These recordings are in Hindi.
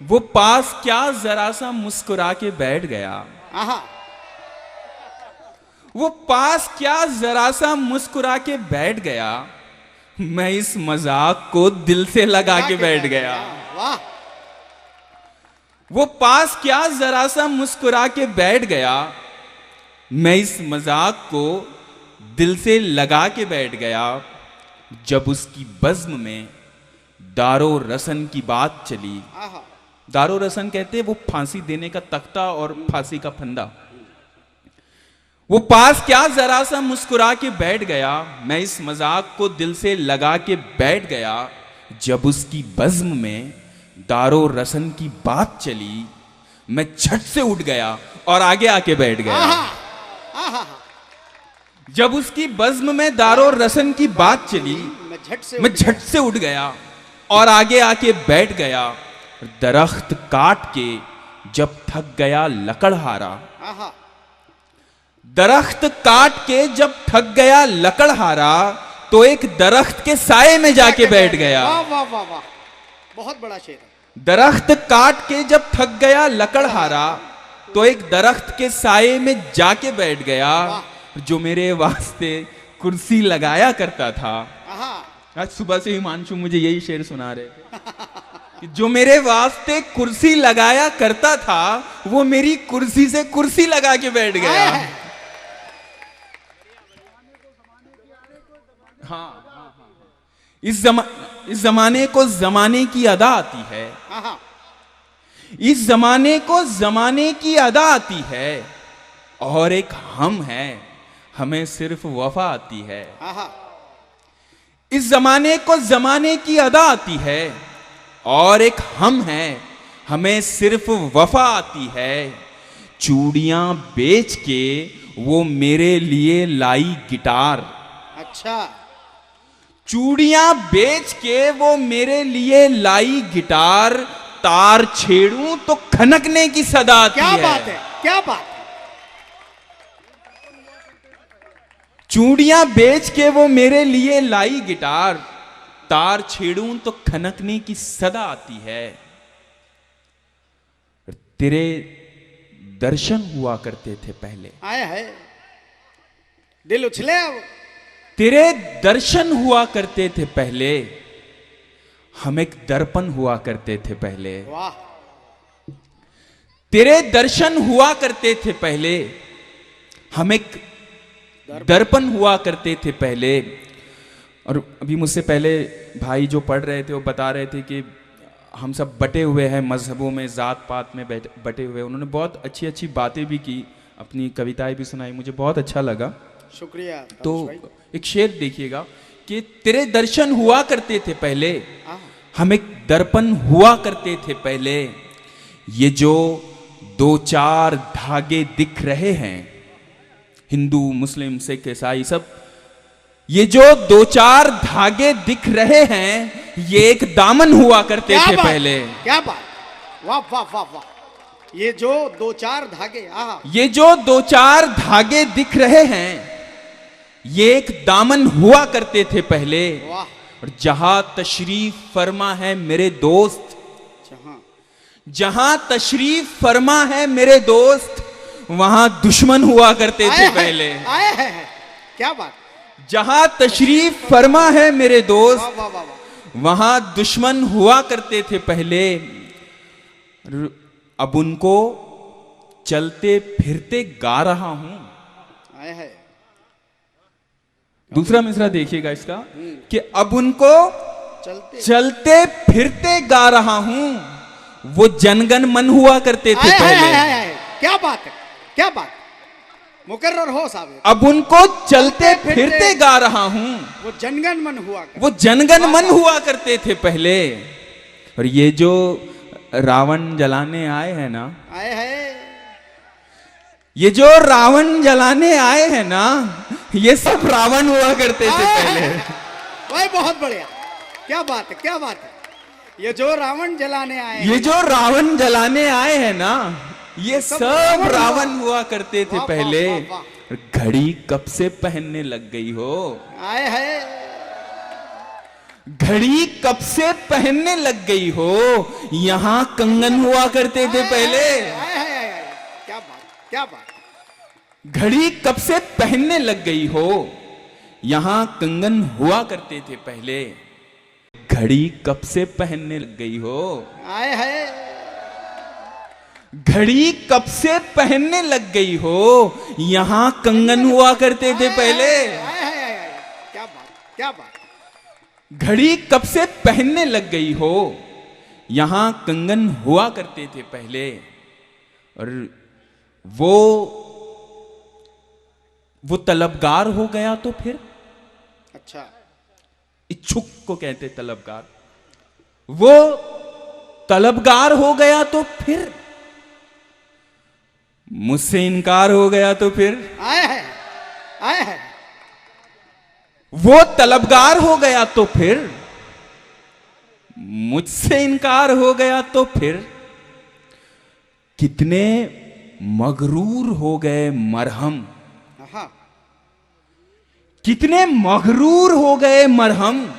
वो पास क्या जरा सा मुस्कुरा के बैठ गया। आहा, वो पास क्या जरा सा मुस्कुरा के बैठ गया। मैं इस मजाक को दिल से लगा के बैठ गया। वाह, वो पास क्या जरा सा मुस्कुरा के बैठ गया। मैं इस मजाक को दिल से लगा के बैठ गया। जब उसकी बज़्म में दारो रसन की बात चली। आहा, दारो रसन कहते हैं वो फांसी देने का तख्ता और फांसी का फंदा। वो पास क्या जरा सा मुस्कुरा के बैठ गया। मैं इस मजाक को दिल से लगा के बैठ गया। जब उसकी बज़्म में दारो रसन की बात चली, मैं झट से उठ गया और आगे आके बैठ गया। आहा, आहा, जब उसकी बज़्म में दारो रसन की बात चली, मैं झट से उठ गया और आगे आके बैठ गया। दरख्त काट के जब थक गया लकड़हारा। आहा, दरख्त काट के जब थक गया लकड़हारा, तो एक दरख्त के साए में जाके बैठ गया। वाह वाह वाह वाह, बहुत बड़ा शेर है। दरख्त काट के जब थक गया लकड़हारा, तो एक दरख्त के साए में जाके बैठ गया। जो मेरे वास्ते कुर्सी लगाया करता था। आहा, आज सुबह से हिमांशु मुझे यही शेर सुना रहे थे कि जो मेरे वास्ते कुर्सी लगाया करता था, वो मेरी कुर्सी से कुर्सी लगा के बैठ गया। हाँ, इस जमाने को जमाने की अदा आती है। आहा, इस जमाने को जमाने की अदा आती है। और एक हम हैं, हमें सिर्फ वफा आती है। आहा, इस जमाने को जमाने की अदा आती है। और एक हम हैं, हमें सिर्फ वफा आती है। चूड़ियां बेच के वो मेरे लिए लाई गिटार। अच्छा, चूड़ियां बेच के वो मेरे लिए लाई गिटार। तार छेड़ूं तो खनकने की सदा आती है। क्या बात है, क्या बात है। चूड़ियां बेच के वो मेरे लिए लाई गिटार। तार छेड़ूं तो खनकने की सदा आती है। तेरे दर्शन हुआ करते थे पहले। आए है, दिल उछले अब। तेरे दर्शन हुआ करते थे पहले। हम एक दर्पण हुआ करते थे पहले। वाह, तेरे दर्शन हुआ करते थे पहले। हम एक दर्पण हुआ करते थे पहले। और अभी मुझसे पहले भाई जो पढ़ रहे थे वो बता रहे थे कि हम सब बटे हुए हैं मजहबों में, जात पात में बटे हुए। उन्होंने बहुत अच्छी अच्छी बातें भी की, अपनी कविताएं भी सुनाई, मुझे बहुत अच्छा लगा। शुक्रिया। तो एक शेर देखिएगा कि तेरे दर्शन हुआ करते थे पहले। हम एक दर्पण हुआ करते थे पहले। ये जो दो चार धागे दिख रहे हैं, हिंदू मुस्लिम सिख ईसाई सब, ये जो दो चार धागे दिख रहे हैं, ये एक दामन हुआ करते थे पहले। क्या बात, वाह वाह वाह वाह। ये जो दो चार धागे, आहा, ये जो दो चार धागे दिख रहे हैं, ये एक दामन हुआ करते थे पहले। वाह, और जहां तशरीफ फरमा है मेरे दोस्त, जहां तशरीफ फरमा है मेरे दोस्त, वहां दुश्मन हुआ करते थे पहले। आए है, क्या बात। जहां तशरीफ फरमा है मेरे दोस्त, वाह वाह वाह वाह। वहां दुश्मन हुआ करते थे पहले। अब उनको चलते फिरते गा रहा हूं। आए है, दूसरा मिसरा देखिएगा इसका कि अब उनको चलते चलते फिरते गा रहा हूं। वो जनगण मन हुआ करते थे पहले। क्या बात है, क्या बात, मुकर्रर हो साहब। अब उनको चलते फिरते गा रहा हूं। वो जनगण मन हुआ, वो जनगण मन हुआ करते थे पहले। और ये जो रावण जलाने आए हैं ना, आए है, ये जो रावण जलाने आए हैं ना, ये सब रावण हुआ करते थे पहले। भाई बहुत बढ़िया, क्या बात है, क्या बात है। ये जो रावण जलाने आए, ये जो रावण जलाने आए हैं ना, ये सब रावण हुआ करते थे पहले। घड़ी कब से पहनने लग गई हो। आए है, घड़ी कब से पहनने लग गई हो, यहां कंगन हुआ करते थे पहले। क्या बात, क्या बात। घड़ी कब से पहनने लग गई हो, यहां कंगन हुआ करते थे पहले। घड़ी कब से पहनने लग गई हो, आए है। घड़ी कब से पहनने लग गई हो, यहां कंगन हुआ करते थे पहले। क्या बात, क्या बात। घड़ी कब से पहनने लग गई हो, यहां कंगन हुआ करते थे पहले। और वो तलबगार हो गया तो फिर। अच्छा। इच्छुक को कहते तलबगार। वो तलबगार हो गया तो फिर। मुझसे इनकार हो गया तो फिर। आए है, आए है। वो तलबगार हो गया तो फिर। मुझसे इनकार हो गया तो फिर। कितने मगरूर हो गए मरहम, हाँ। कितने मगरूर हो गए मरहम,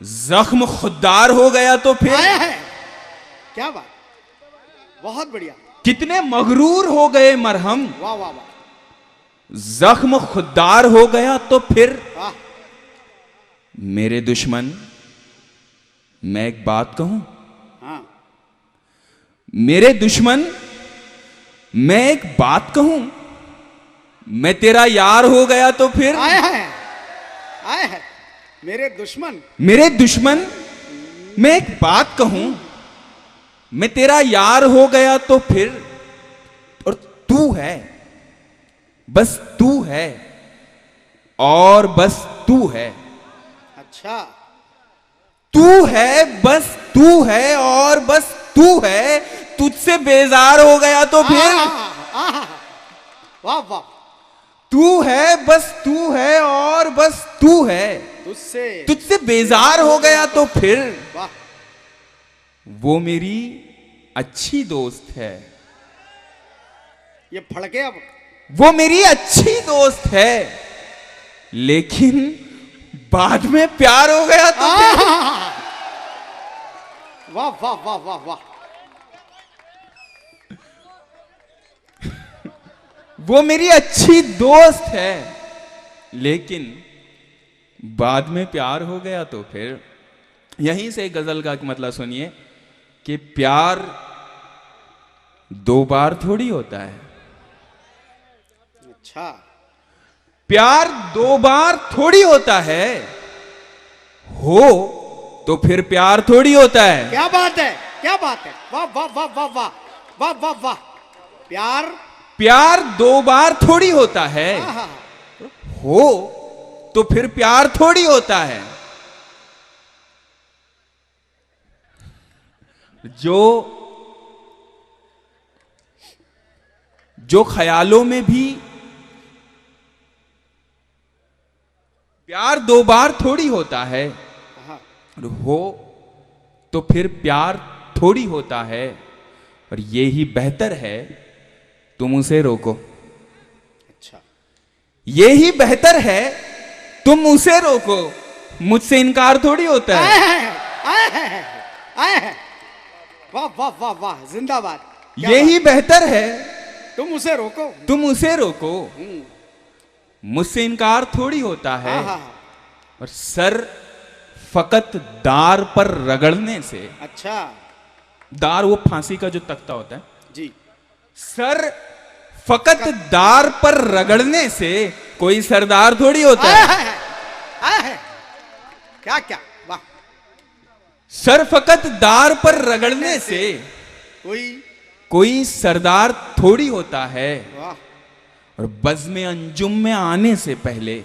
जख्म खुददार हो गया तो फिर। आए है। क्या बात, बहुत बढ़िया। कितने मगरूर हो गए मरहम, वाह वाह वाह। जख्म खुददार हो गया तो फिर। वाह। मेरे दुश्मन, मैं एक बात कहूं। हाँ। मेरे दुश्मन, मैं एक बात कहूं। मैं तेरा यार हो गया तो फिर। आए है, आए है। मेरे दुश्मन, मेरे दुश्मन, मैं एक बात कहूं। मैं तेरा यार हो गया तो फिर। और तू है, बस तू है, और बस तू है। अच्छा। तू है, बस तू है, और बस तू है। तुझसे बेजार हो गया तो फिर। वाह वाह। तू है, बस तू है, और बस तू है। तुझसे बेजार हो गया तो फिर। वाह। वो मेरी अच्छी दोस्त है। ये फड़के अब। वो मेरी अच्छी दोस्त है, लेकिन बाद में प्यार हो गया तो फिर। वाह वाह वाह वाह वाह। वो मेरी अच्छी दोस्त है, लेकिन बाद में प्यार हो गया तो फिर। यहीं से गजल का मतलब सुनिए कि प्यार दो बार थोड़ी होता है। अच्छा। प्यार दो बार थोड़ी होता है। हो तो फिर प्यार थोड़ी होता है। क्या बात है, क्या बात है। वाह वाह वाह वाह वाह वाह वाह वाह। प्यार दो बार थोड़ी होता है। हो तो फिर प्यार थोड़ी होता है। जो ख्यालों में भी प्यार दो बार थोड़ी होता है, और हो तो फिर प्यार थोड़ी होता है। और ये ही बेहतर है तुम उसे रोको। अच्छा। ये ही बेहतर है तुम उसे रोको। मुझसे इनकार थोड़ी होता है। वाह वाह वाह वाह, जिंदाबाद। ये ही बेहतर है तुम उसे रोको। तुम उसे रोको। मुझसे इनकार थोड़ी होता है। और सर फकत दार पर रगड़ने से। अच्छा। दार वो फांसी का जो तख्ता होता है जी। सर फकत दार पर रगड़ने से कोई सरदार थोड़ी होता है। क्या क्या, वाह। सर फकत दार पर रगड़ने से कोई सरदार थोड़ी होता है। वाह। और बज़्म अंजुम में आने से पहले,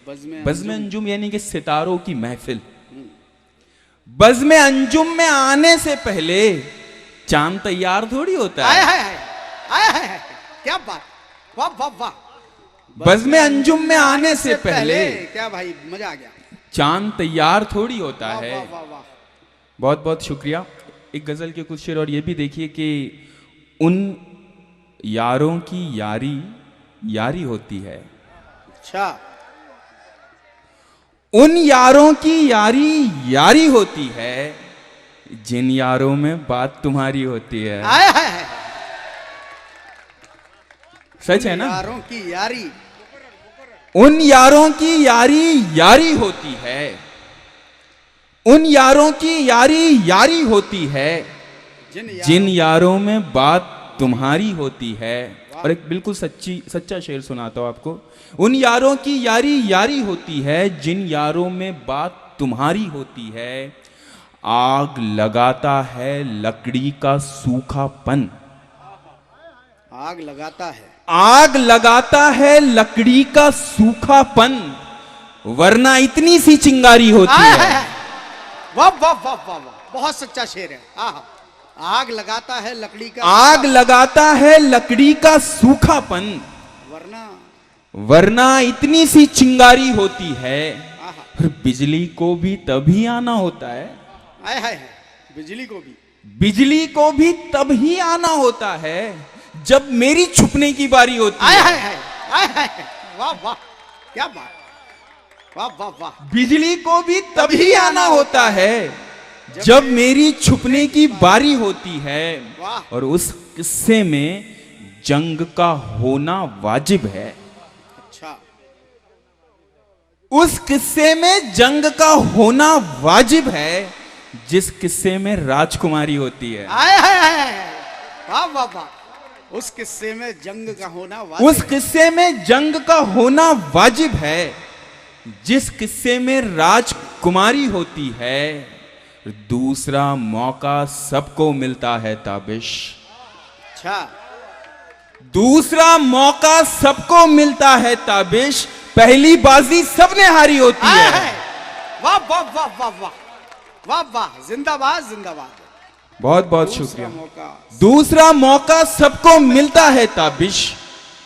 बज़्म अंजुम यानी कि सितारों की महफिल, बज़्म अंजुम में आने से पहले चांद तैयार थोड़ी होता है। क्या बात, वाह वाह वाह। बज़्म अंजुम में आने से पहले क्या भाई, मजा आ गया। चांद तैयार थोड़ी होता है। वाह वाह वाह। बहुत बहुत शुक्रिया। एक गजल के कुछ शेर और ये भी देखिए कि उन यारों की यारी यारी होती है। अच्छा। उन यारों की यारी यारी होती है जिन यारों में बात तुम्हारी होती है। आय हाय हाय। सच है ना? यारों की यारी, उन यारों की यारी यारी होती है, उन यारों की यारी यारी होती है जिन यारों में बात तुम्हारी होती है। और एक बिल्कुल सच्चा शेर सुनाता हूं आपको। उन यारों की यारी यारी होती है जिन यारों में बात तुम्हारी होती है। आग लगाता है लकड़ी का सूखापन, आग लगाता है, आग लगाता है लकड़ी का सूखापन, वरना इतनी सी चिंगारी होती आय है। हाय हाय। वाह वाह वाह वाह वाह, बहुत सच्चा शेर है। आहा। आग लगाता है लकड़ी का, आग लगाता है लकड़ी का सूखापन, वरना, वरना इतनी सी चिंगारी होती है। आहा। और बिजली को भी तभी आना होता है, आय हाय हाय। बिजली को भी, बिजली को भी तभी आना होता है जब मेरी छुपने की बारी होती आय है। हाय हाय, आय हाय हाय। वाह वाह, क्या बात, वाह वाह वाह। बिजली को भी तभी आना होता है जब मेरी छुपने की बारी होती है। वाह। और उस किस्से में जंग का होना वाजिब है। अच्छा, उस किस्से में जंग का होना वाजिब है जिस किस्से में राजकुमारी होती है। आय हाय हाय हाय। वाह वाह वाह। उस किस्से में जंग का होना वाजिब उस किस्से में जंग का होना वाजिब है जिस किस्से में राजकुमारी होती है। दूसरा मौका सबको मिलता है ताबिश, अच्छा, दूसरा मौका सबको मिलता है ताबिश, पहली बाजी सबने हारी होती आय है। हाय। वाह वाह वाह वाह वाह, वाह वाह, जिंदाबाद जिंदाबाद। बहुत बहुत दूसरा शुक्रिया। मौका, दूसरा मौका सबको मिलता है ताबिश,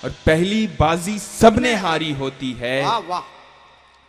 और पहली बाजी सबने हारी होती है। वाह वाह।